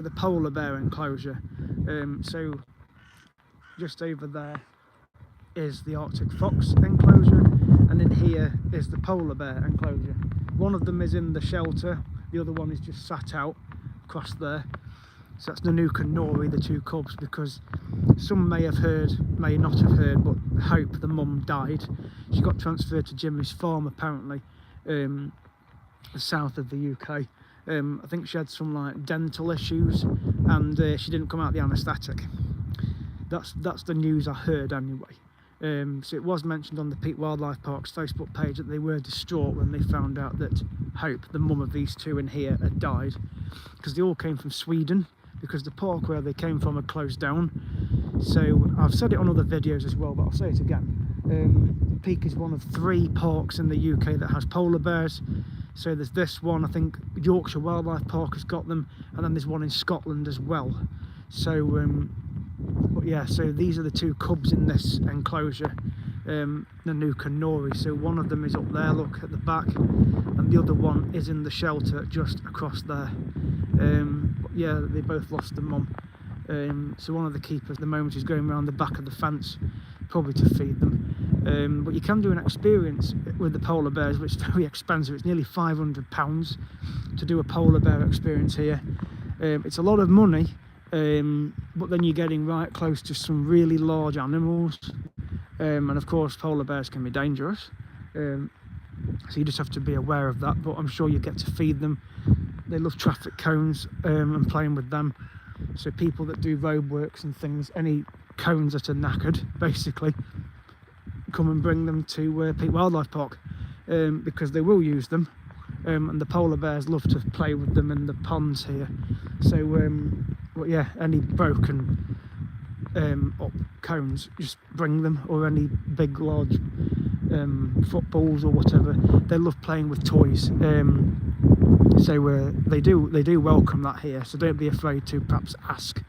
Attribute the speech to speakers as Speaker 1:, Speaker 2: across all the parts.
Speaker 1: the polar bear enclosure. So just over there is the Arctic fox enclosure, and in here is the polar bear enclosure. One of them is in the shelter, the other one is just sat out across there. So that's Nanook and Nori, the two cubs, because some may have heard, may not have heard, but Hope, the mum, died. She got transferred to Jimmy's farm, apparently, the south of the UK. I think she had some like dental issues, and she didn't come out the anaesthetic. That's the news I heard anyway. So it was mentioned on the Peak Wildlife Park's Facebook page that they were distraught when they found out that Hope, the mum of these two in here, had died, because they all came from Sweden, because the park where they came from had closed down. So I've said it on other videos as well, but I'll say it again. Peak is one of 3 parks in the UK that has polar bears. So there's this one, I think Yorkshire Wildlife Park has got them, and then there's one in Scotland as well. So but yeah, so these are the 2 cubs in this enclosure, Nanook and Nori. So one of them is up there, look at the back, and the other one is in the shelter just across there. But yeah, they both lost the mum. So one of the keepers at the moment is going around the back of the fence, probably to feed them. But you can do an experience with the polar bears, which is very expensive. It's nearly £500 to do a polar bear experience here. It's a lot of money, but then you're getting right close to some really large animals. And of course, polar bears can be dangerous. So you just have to be aware of that, but I'm sure you get to feed them. They love traffic cones and playing with them. So people that do roadworks and things, any cones that are knackered, basically, come and bring them to Peak Wildlife Park, because they will use them, and the polar bears love to play with them in the ponds here. So but yeah, any broken up cones, just bring them, or any big large footballs or whatever. They love playing with toys. So they do welcome that here, so don't be afraid to perhaps ask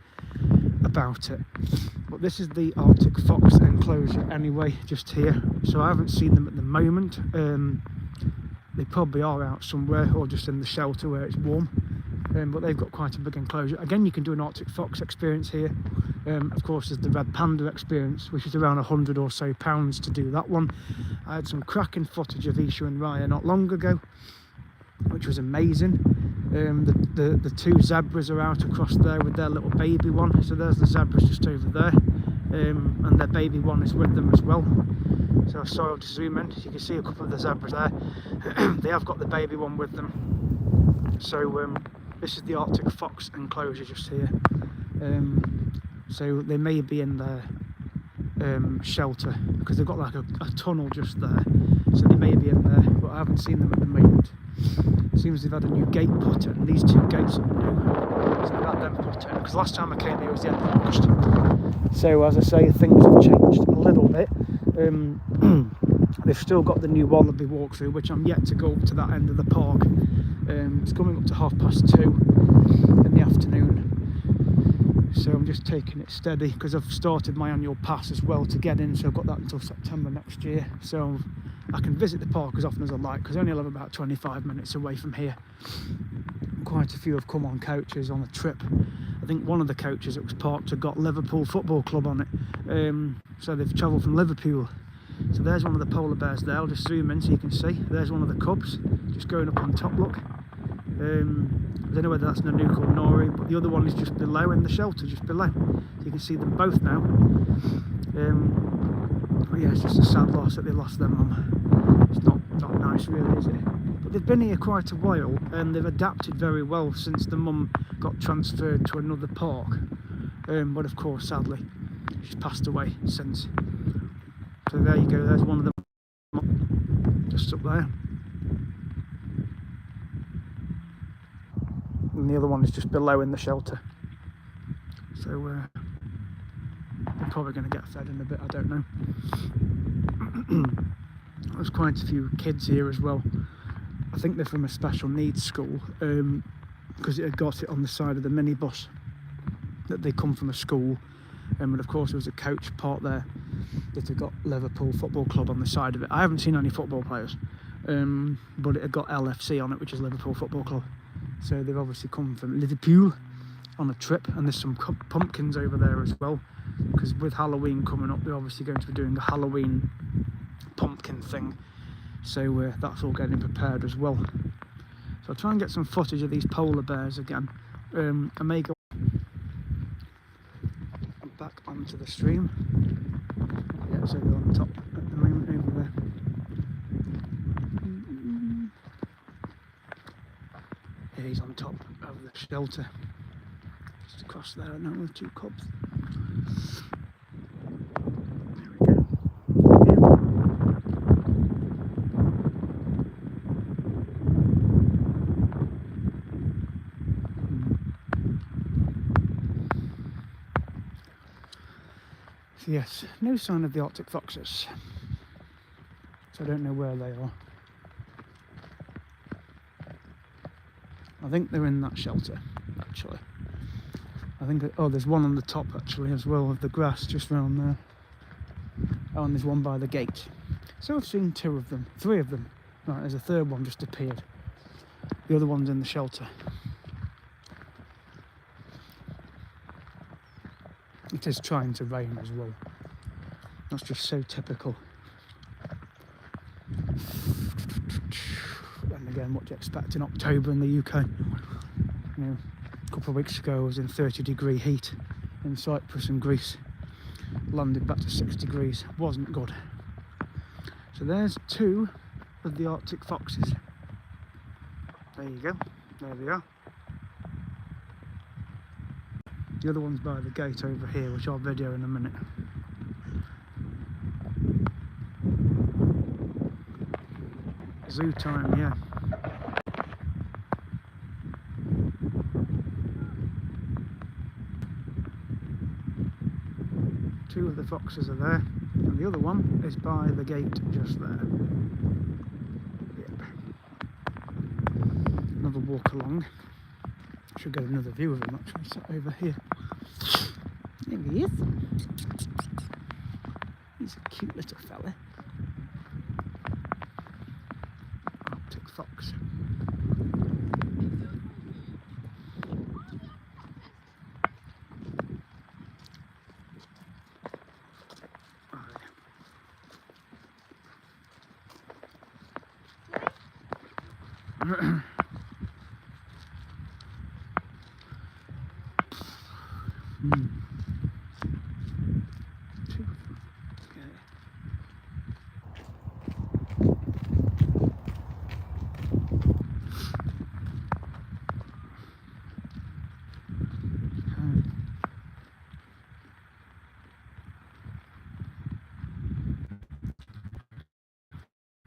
Speaker 1: about it. But this is the Arctic fox enclosure anyway, just here. So I haven't seen them at the moment. They probably are out somewhere, or just in the shelter where it's warm. But they've got quite a big enclosure. Again, you can do an Arctic fox experience here. Of course, there's the red panda experience, which is around £100 or so to do that one. I had some cracking footage of Isha and Raya not long ago, which was amazing. The 2 zebras are out across there with their little baby one. So there's the zebras just over there, and their baby one is with them as well. So sorry, I'll just zoom in. You can see a couple of the zebras there. They have got the baby one with them. So this is the Arctic fox enclosure just here. So they may be in their shelter, because they've got like a tunnel just there. So they may be in there, but I haven't seen them at the moment. Seems they've had a new gate put in. These 2 gates are new, so they've had them put in, because last time I came here was the end of August. So as I say, things have changed a little bit. They've still got the new Wallaby walkthrough, which I'm yet to go up to that end of the park. It's coming up to 2:30 in the afternoon. So I'm just taking it steady, because I've started my annual pass as well to get in, so I've got that until September next year. So I can visit the park as often as I like, because I only live about 25 minutes away from here. Quite a few have come on coaches on a trip. I think one of the coaches that was parked had got Liverpool Football Club on it. So they've travelled from Liverpool. So there's one of the polar bears there. I'll just zoom in so you can see. There's one of the cubs just going up on top, look. I don't know whether that's Nanook or Nori, but the other one is just below in the shelter, just below. So you can see them both now. But yeah, it's just a sad loss that they lost their mum. It's not nice really, is it? But they've been here quite a while, and they've adapted very well since the mum got transferred to another park. But of course, sadly, she's passed away since. So there you go, there's one of them just up there. And the other one is just below in the shelter. So they're probably going to get fed in a bit, I don't know. There's quite a few kids here as well. I think they're from a special needs school, because it had got it on the side of the minibus that they come from a school. And of course there was a coach part there that had got Liverpool Football Club on the side of it. I haven't seen any football players, but it had got LFC on it, which is Liverpool Football Club. So they've obviously come from Liverpool. on a trip, and there's some pumpkins over there as well, because with Halloween coming up, they're obviously going to be doing a Halloween pumpkin thing, so that's all getting prepared as well. So I'll try and get some footage of these polar bears again. I may go back onto the stream. Yeah, so they're on top at the moment over there. Yeah, he's on top of the shelter. Just across there now with two cubs. There we go. So yes, no sign of the Arctic foxes. So I don't know where they are. I think they're in that shelter, actually. I think, oh, there's one on the top actually as well of the grass just round there. Oh, and there's one by the gate. So I've seen 2 of them, 3 of them. Right, there's a third one just appeared. The other one's in the shelter. It is trying to rain as well. That's just so typical. And again, what do you expect in October in the UK? You know, a couple of weeks ago I was in 30-degree heat in Cyprus and Greece. Landed back to 6 degrees. Wasn't good. So there's 2 of the Arctic foxes. There you go. There they are. The other one's by the gate over here, which I'll video in a minute. Zoo time, yeah. Two of the foxes are there, and the other one is by the gate just there. Yep. Another walk along. Should get another view of him actually, sat over here. There he is. He's a cute little fella. Arctic fox.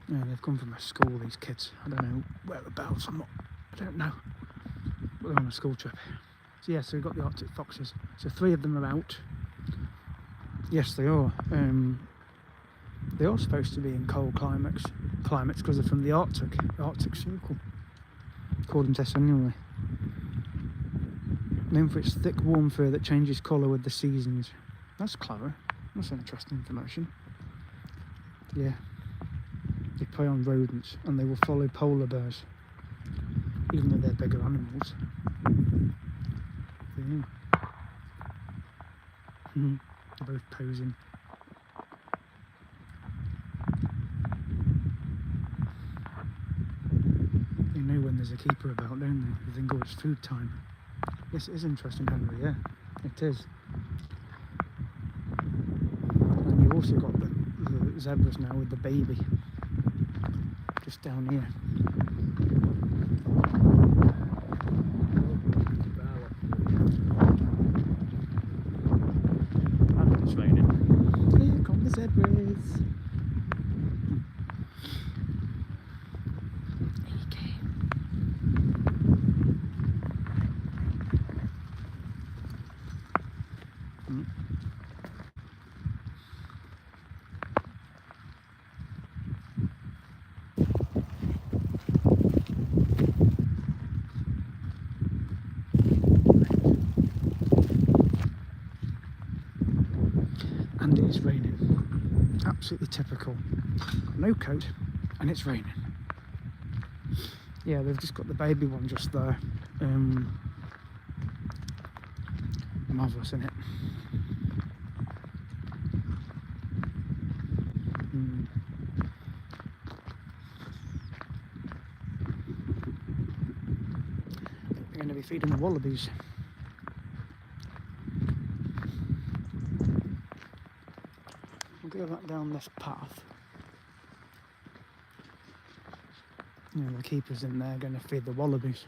Speaker 1: Yeah, they've come from a school, these kids. I don't know whereabouts, I don't know. But they're on a school trip. So yeah, so we've got the Arctic foxes. So 3 of them are out. Yes, they are. They are supposed to be in cold climates because they're from the Arctic Circle. According to this anyway. Known for its thick, warm fur that changes colour with the seasons. That's clever. That's interesting information. Yeah. They prey on rodents and they will follow polar bears, even though they're bigger animals. Yeah. They're both posing. They know when there's a keeper about, don't they? They think, oh, it's food time. Yes, it is interesting, Henry, yeah. It is. And you've also got the zebras now with the baby. Just down here. And it's raining. Here come the zebras. Okay. And it is raining. Absolutely typical. Got no coat and it's raining. Yeah, they've just got the baby one just there. Marvellous, isn't it? They're going to be feeding the wallabies. We'll go back down this path. The keepers in there are going to feed the wallabies.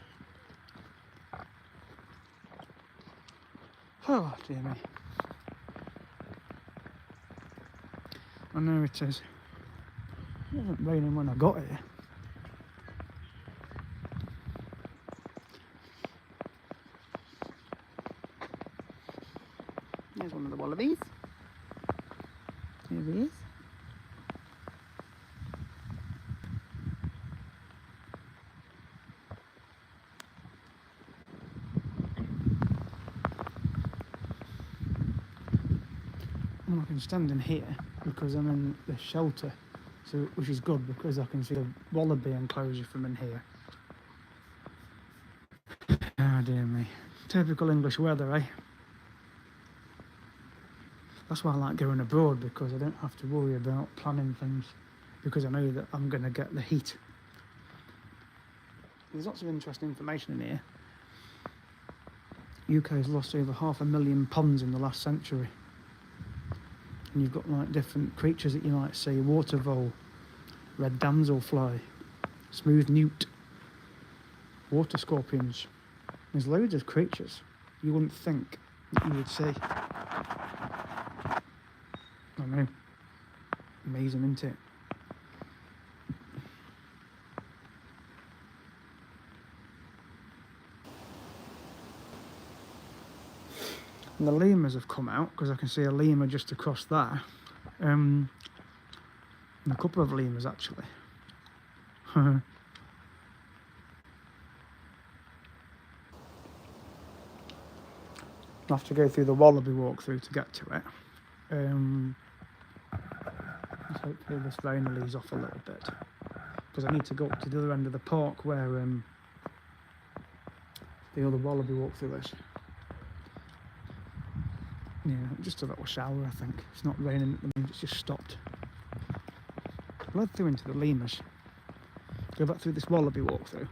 Speaker 1: Oh dear me. I know it is. It wasn't raining when I got here. There's one of the wallabies. Here he is. Well, I can stand in here because I'm in the shelter, so which is good because I can see the wallaby enclosure from in here. Oh dear me. Typical English weather, eh? That's why I like going abroad, because I don't have to worry about planning things, because I know that I'm going to get the heat. There's lots of interesting information in here. UK has lost over 500,000 ponds in the last century. And you've got like different creatures that you might see: water vole, red damselfly, smooth newt, water scorpions. There's loads of creatures you wouldn't think that you would see. I know. Amazing, isn't it? And the lemurs have come out, because I can see a lemur just across there. And a couple of lemurs actually. I'll have to go through the wallaby walkthrough to get to it. Let's hopefully this rain will ease off a little bit, because I need to go up to the other end of the park where the other wallaby walkthrough is. Yeah, just a little shower, I think. It's not raining at the moment, it's just stopped. I'll head through into the lemurs. Go back through this wallaby walkthrough.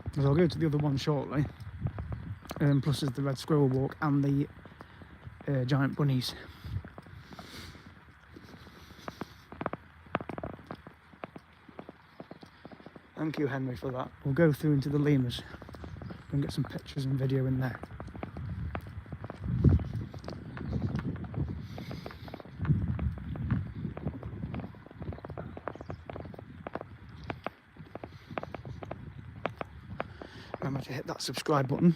Speaker 1: Because I'll go to the other one shortly. Plus there's the red squirrel walk and the giant bunnies. Thank you, Henry, for that. We'll go through into the lemurs and get some pictures and video in there. Remember to hit that subscribe button.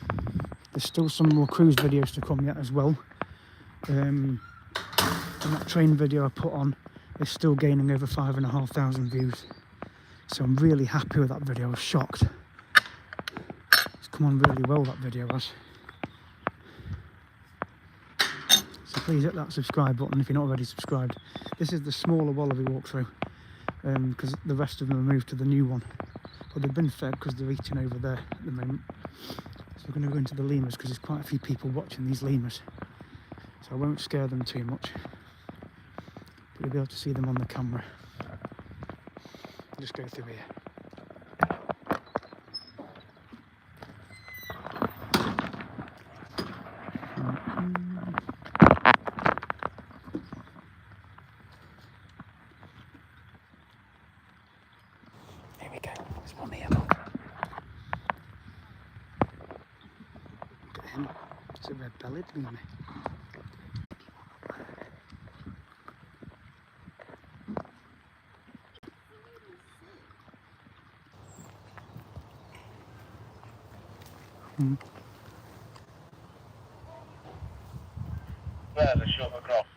Speaker 1: There's still some more cruise videos to come yet as well. And that train video I put on is still gaining over 5,500 views. So I'm really happy with that video. I was shocked. It's come on really well, that video has. So please hit that subscribe button if you're not already subscribed. This is the smaller wallaby walkthrough, because the rest of them have moved to the new one. But they've been fed because they're eating over there at the moment. So we're going to go into the lemurs because there's quite a few people watching these lemurs. So I won't scare them too much. But you'll be able to see them on the camera. Just go through here. Here we go. There's one here. Look at him. It's a red-bellied lemur.
Speaker 2: Well, the shove across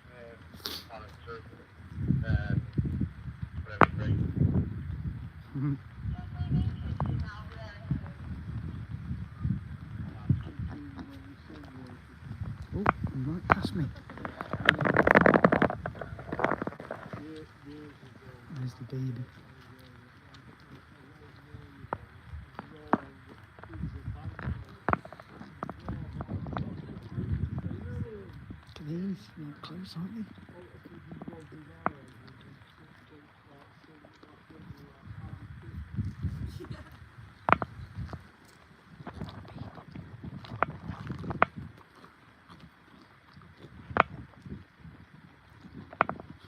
Speaker 2: on it too. Whatever break.
Speaker 1: Oh, right past me. There's the baby. these. They're close, aren't they?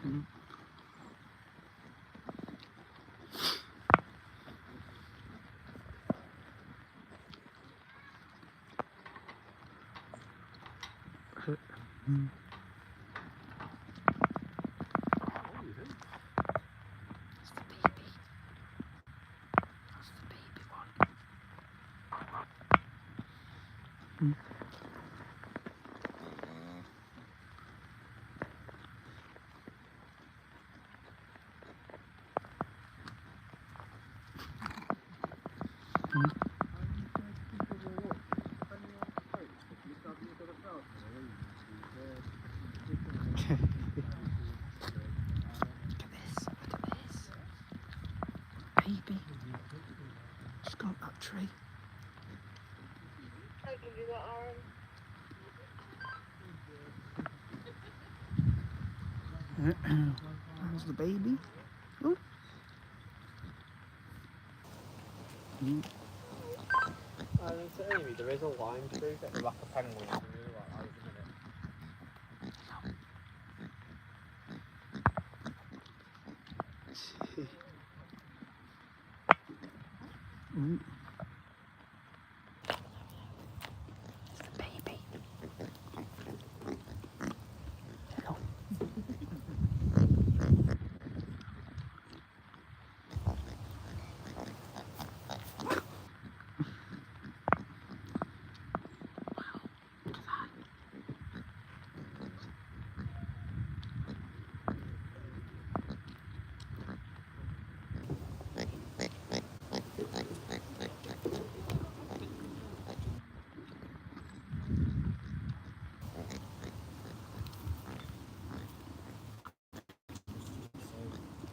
Speaker 1: Hmm. Hmm. That's the baby. That's the baby one. Hmm. Hmm. Look at this. Baby. Just gone up that tree. There's the baby. Oh. Hmm.
Speaker 2: So Amy, there is a lime tree at the back of Penguin.